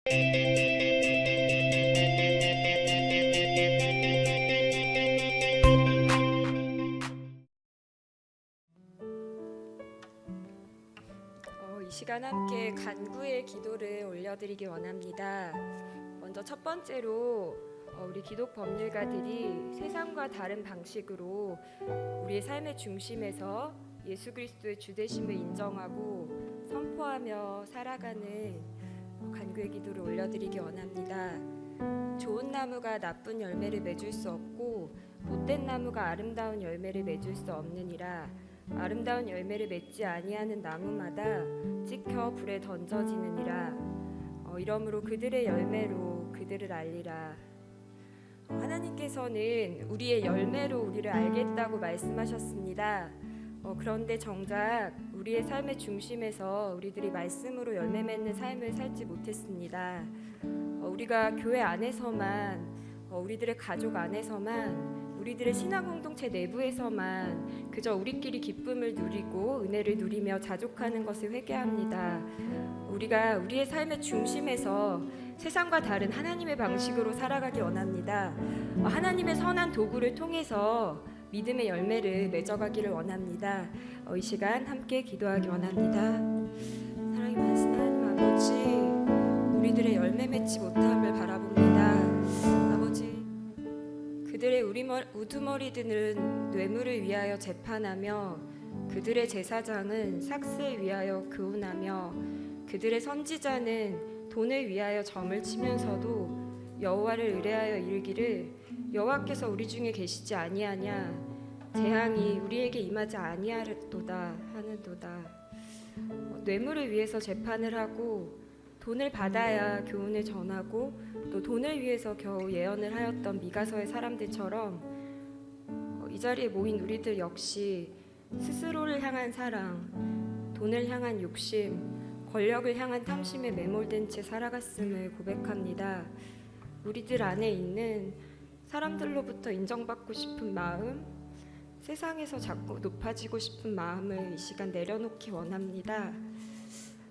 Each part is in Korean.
이 시간 함께 간구의 기도를 올려드리기 원합니다. 먼저 첫 번째로 우리 기독 법률가들이 세상과 다른 방식으로 우리의 삶의 중심에서 예수 그리스도의 주되심을 인정하고 선포하며 살아가는 간구의 기도를 올려드리기 원합니다. 좋은 나무가 나쁜 열매를 맺을 수 없고 못된 나무가 아름다운 열매를 맺을 수 없느니라. 아름다운 열매를 맺지 아니하는 나무마다 찍혀 불에 던져지느니라. 이러므로 그들의 열매로 그들을 알리라. 하나님께서는 우리의 열매로 우리를 알겠다고 말씀하셨습니다. 그런데 정작 우리의 삶의 중심에서 우리들이 말씀으로 열매 맺는 삶을 살지 못했습니다. 우리가 교회 안에서만, 우리들의 가족 안에서만, 우리들의 신앙 공동체 내부에서만 그저 우리끼리 기쁨을 누리고 은혜를 누리며 자족하는 것을 회개합니다. 우리가 우리의 삶의 중심에서 세상과 다른 하나님의 방식으로 살아가기 원합니다. 하나님의 선한 도구를 통해서 믿음의 열매를 맺어가기를 원합니다. 이 시간 함께 기도하기 원합니다. 사랑이 많으신 하나님 아버지, 우리들의 열매 맺지 못함을 바라봅니다. 아버지, 그들의 우두머리들은 뇌물을 위하여 재판하며 그들의 제사장은 삭스에 위하여 교훈하며 그들의 선지자는 돈을 위하여 점을 치면서도 여호와를 의뢰하여 이르기를 여호와께서 우리 중에 계시지 아니하냐, 재앙이 우리에게 임하지 아니하도다 하는도다. 뇌물을 위해서 재판을 하고 돈을 받아야 교훈을 전하고 또 돈을 위해서 겨우 예언을 하였던 미가서의 사람들처럼 이 자리에 모인 우리들 역시 스스로를 향한 사랑, 돈을 향한 욕심, 권력을 향한 탐심에 매몰된 채 살아갔음을 고백합니다. 우리들 안에 있는 사람들로부터 인정받고 싶은 마음, 세상에서 자꾸 높아지고 싶은 마음을 이 시간 내려놓기 원합니다.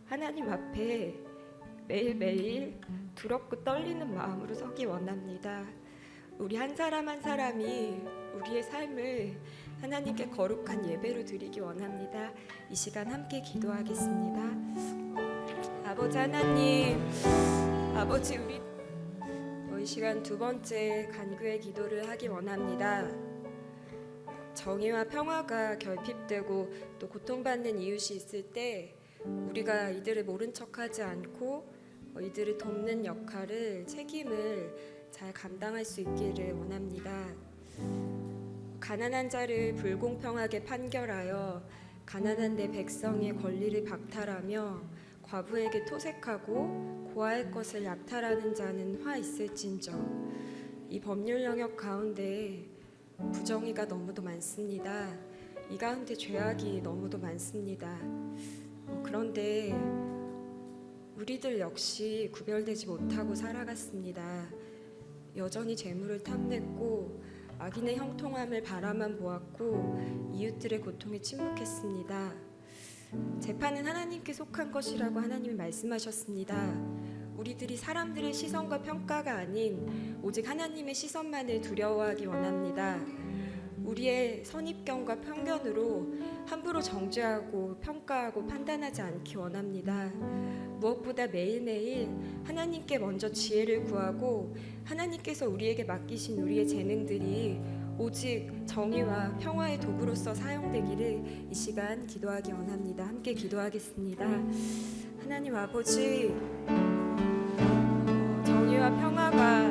하나님 앞에 매일매일 두렵고 떨리는 마음으로 서기 원합니다. 우리 한 사람 한 사람이 우리의 삶을 하나님께 거룩한 예배로 드리기 원합니다. 이 시간 함께 기도하겠습니다. 아버지 하나님, 아버지 우리 이 시간 두 번째 간구의 기도를 하기 원합니다. 정의와 평화가 결핍되고 또 고통받는 이웃이 있을 때 우리가 이들을 모른 척하지 않고 이들을 돕는 역할을, 책임을 잘 감당할 수 있기를 원합니다. 가난한 자를 불공평하게 판결하여 가난한 내 백성의 권리를 박탈하며 과부에게 토색하고 고아의 것을 약탈하는 자는 화 있을진저. 이 법률 영역 가운데 부정의가 너무도 많습니다. 이 가운데 죄악이 너무도 많습니다. 그런데 우리들 역시 구별되지 못하고 살아갔습니다. 여전히 재물을 탐냈고 악인의 형통함을 바라만 보았고 이웃들의 고통에 침묵했습니다. 재판은 하나님께 속한 것이라고 하나님이 말씀하셨습니다. 우리들이 사람들의 시선과 평가가 아닌 오직 하나님의 시선만을 두려워하기 원합니다. 우리의 선입견과 편견으로 함부로 정죄하고 평가하고 판단하지 않기 원합니다. 무엇보다 매일매일 하나님께 먼저 지혜를 구하고 하나님께서 우리에게 맡기신 우리의 재능들이 오직 정의와 평화의 도구로서 사용되기를 이 시간 기도하기 원합니다. 함께 기도하겠습니다. 하나님 아버지, 정의와 평화가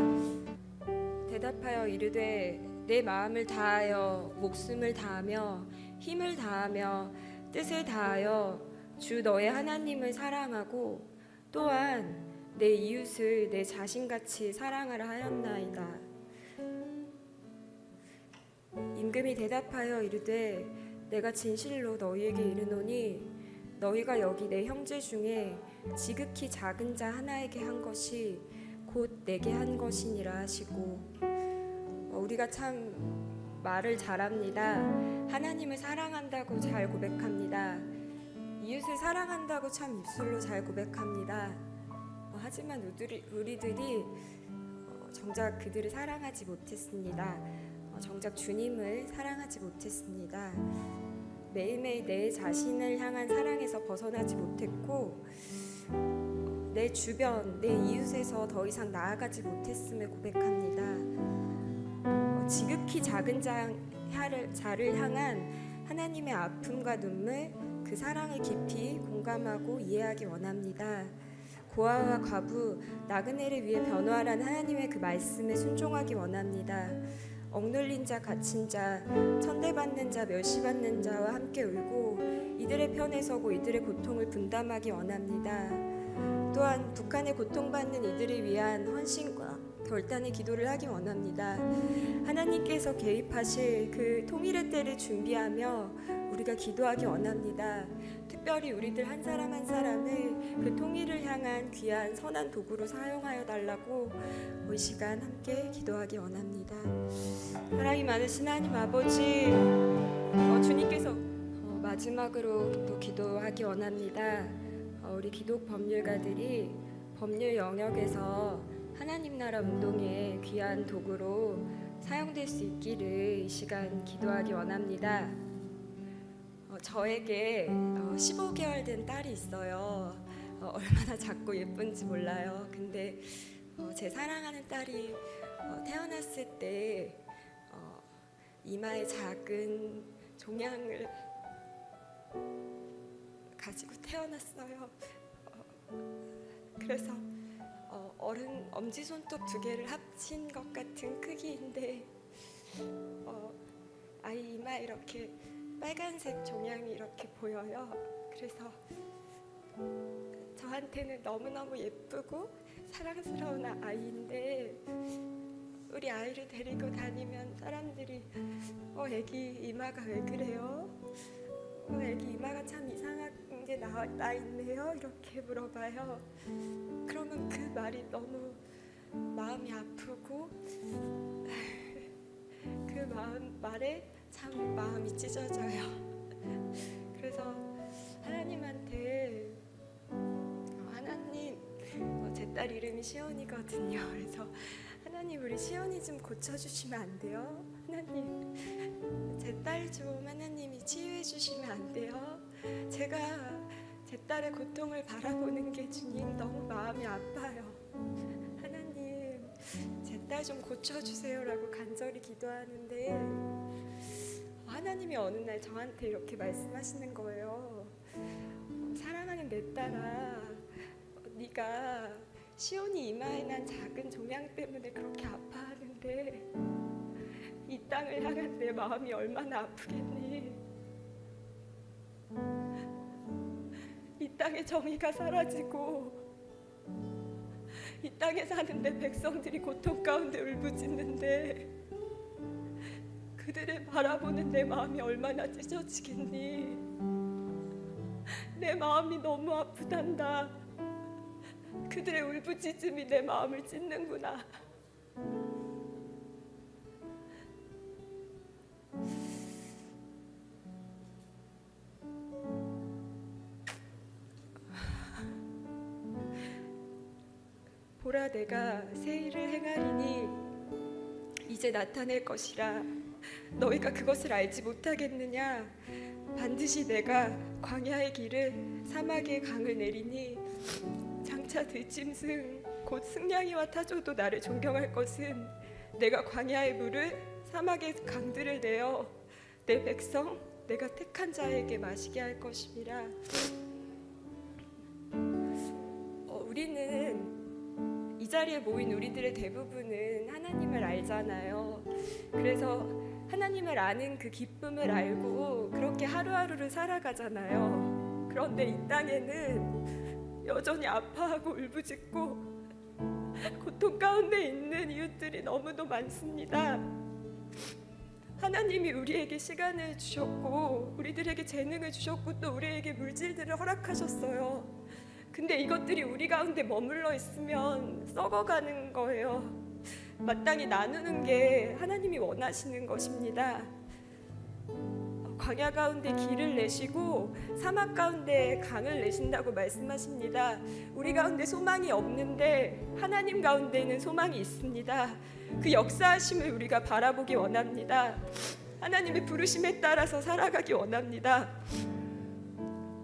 대답하여 이르되 내 마음을 다하여 목숨을 다하며 힘을 다하며 뜻을 다하여 주 너의 하나님을 사랑하고 또한 내 이웃을 내 자신같이 사랑하라 하였나이다. 임금이 대답하여 이르되 내가 진실로 너희에게 이르노니 너희가 여기 내 형제 중에 지극히 작은 자 하나에게 한 것이 곧 내게 한 것이니라 하시고, 우리가 참 말을 잘합니다. 하나님을 사랑한다고 잘 고백합니다. 이웃을 사랑한다고 참 입술로 잘 고백합니다. 하지만 우리들이 정작 그들을 사랑하지 못했습니다. 정작 주님을 사랑하지 못했습니다. 매일매일 내 자신을 향한 사랑에서 벗어나지 못했고 내 주변, 내 이웃에서 더 이상 나아가지 못했음을 고백합니다. 지극히 작은 자를 향한 하나님의 아픔과 눈물, 그 사랑을 깊이 공감하고 이해하기 원합니다. 고아와 과부, 나그네를 위해 변호하라는 하나님의 그 말씀에 순종하기 원합니다. 억눌린 자, 갇힌 자, 천대받는 자, 멸시받는 자와 함께 울고 이들의 편에 서고 이들의 고통을 분담하기 원합니다. 또한 북한에 고통받는 이들을 위한 헌신과 결단의 기도를 하기 원합니다. 하나님께서 개입하실 그 통일의 때를 준비하며 우리가 기도하기 원합니다. 특별히 우리들 한 사람 한 사람을 그 통일을 향한 귀한 선한 도구로 사용하여 달라고 이 시간 함께 기도하기 원합니다. 사랑이 많으신 하나님 아버지, 주님께서 마지막으로 또 기도하기 원합니다. 우리 기독 법률가들이 법률 영역에서 하나님 나라 운동의 귀한 도구로 사용될 수 있기를 이 시간 기도하기 원합니다. 저에게 15개월 된 딸이 있어요. 얼마나 작고 예쁜지 몰라요. 근데 제 사랑하는 딸이 태어났을 때 이마에 작은 종양을 가지고 태어났어요. 그래서 어른 엄지손톱 2개를 합친 것 같은 크기인데 아이 이마에 이렇게 빨간색 종양이 이렇게 보여요. 그래서 저한테는 너무너무 예쁘고 사랑스러운 아이인데 우리 아이를 데리고 다니면 사람들이 애기 이마가 왜 그래요? 애기 이마가 참 이상한 게 나 있네요. 이렇게 물어봐요. 그러면 그 말이 너무 마음이 아프고 그 말에 참 마음이 찢어져요. 그래서 하나님한테 하나님, 제 딸 이름이 시온이거든요. 그래서 하나님 우리 시온이 좀 고쳐주시면 안 돼요? 하나님 제 딸 좀 하나님이 치유해 주시면 안 돼요? 제가 제 딸의 고통을 바라보는 게 주님 너무 마음이 아파요. 하나님 제 딸 좀 고쳐주세요라고 간절히 기도하는데 하나님이 어느 날 저한테 이렇게 말씀하시는 거예요. 사랑하는 내 딸아, 네가 시온이 이마에 난 작은 종양 때문에 그렇게 아파하는데 이 땅을 향한 내 마음이 얼마나 아프겠니? 이 땅의 정의가 사라지고 이 땅에 사는 내 백성들이 고통 가운데 울부짖는데 그들을 바라보는 내 마음이 얼마나 찢어지겠니? 내 마음이 너무 아프단다. 그들의 울부짖음이 내 마음을 찢는구나. 보라, 내가 새 일을 행하리니 이제 나타낼 것이라. 너희가 그것을 알지 못하겠느냐? 반드시 내가 광야의 길을 사막의 강을 내리니 장차 들짐승 곧 승냥이와 타조도 나를 존경할 것은 내가 광야의 물을 사막의 강들을 내어 내 백성 내가 택한 자에게 마시게 할 것임이라. 우리는 이 자리에 모인 우리들의 대부분은 하나님을 알잖아요. 그래서 하나님을 아는 그 기쁨을 알고 그렇게 하루하루를 살아가잖아요. 그런데 이 땅에는 여전히 아파하고 울부짖고 고통 가운데 있는 이웃들이 너무도 많습니다. 하나님이 우리에게 시간을 주셨고 우리들에게 재능을 주셨고 또 우리에게 물질들을 허락하셨어요. 근데 이것들이 우리 가운데 머물러 있으면 썩어가는 거예요. 마땅히 나누는 게 하나님이 원하시는 것입니다. 광야 가운데 길을 내시고 사막 가운데 강을 내신다고 말씀하십니다. 우리 가운데 소망이 없는데 하나님 가운데는 소망이 있습니다. 그 역사하심을 우리가 바라보기 원합니다. 하나님의 부르심에 따라서 살아가기 원합니다.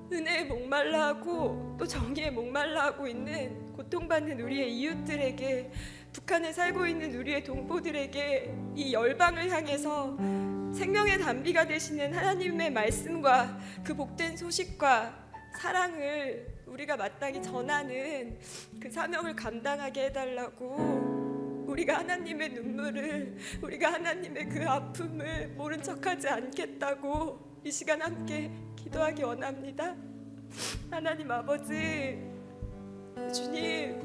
은혜에 목말라하고 또 정의에 목말라하고 있는 고통받는 우리의 이웃들에게, 북한에 살고 있는 우리의 동포들에게 이 열방을 향해서 생명의 단비가 되시는 하나님의 말씀과 그 복된 소식과 사랑을 우리가 마땅히 전하는 그 사명을 감당하게 해달라고, 우리가 하나님의 눈물을, 우리가 하나님의 그 아픔을 모른 척하지 않겠다고 이 시간 함께 기도하기 원합니다. 하나님 아버지, 주님,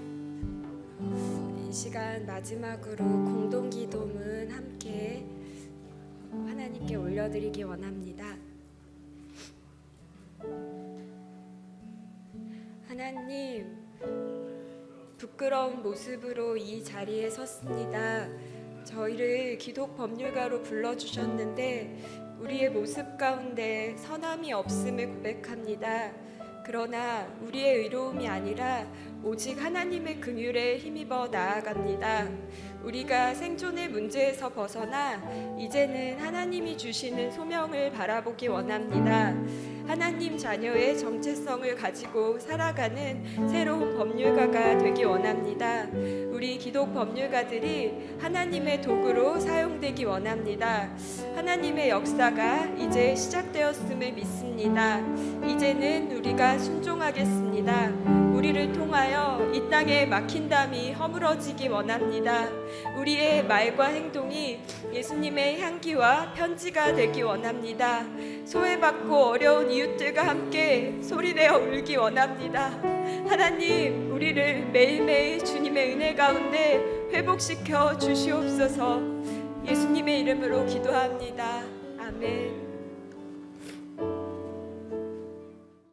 이 시간 마지막으로 공동기도문 함께 하나님께 올려드리기 원합니다. 하나님, 부끄러운 모습으로 이 자리에 섰습니다. 저희를 기독 법률가로 불러주셨는데 우리의 모습 가운데 선함이 없음을 고백합니다. 그러나 우리의 의로움이 아니라 오직 하나님의 긍휼에 힘입어 나아갑니다. 우리가 생존의 문제에서 벗어나 이제는 하나님이 주시는 소명을 바라보기 원합니다. 하나님 자녀의 정체성을 가지고 살아가는 새로운 법률가가 되기 원합니다. 우리 기독 법률가들이 하나님의 도구로 사용되기 원합니다. 하나님의 역사가 이제 시작되었음을 믿습니다. 이제는 우리가 순종하겠습니다. 우리를 통하여 이 땅에 막힌 담이 허물어지기 원합니다. 우리의 말과 행동이 예수님의 향기와 편지가 되기 원합니다. 소외받고 어려운 이웃들과 함께 소리내어 울기 원합니다. 하나님, 우리를 매일매일 주님의 은혜 가운데 회복시켜 주시옵소서. 예수님의 이름으로 기도합니다. 아멘.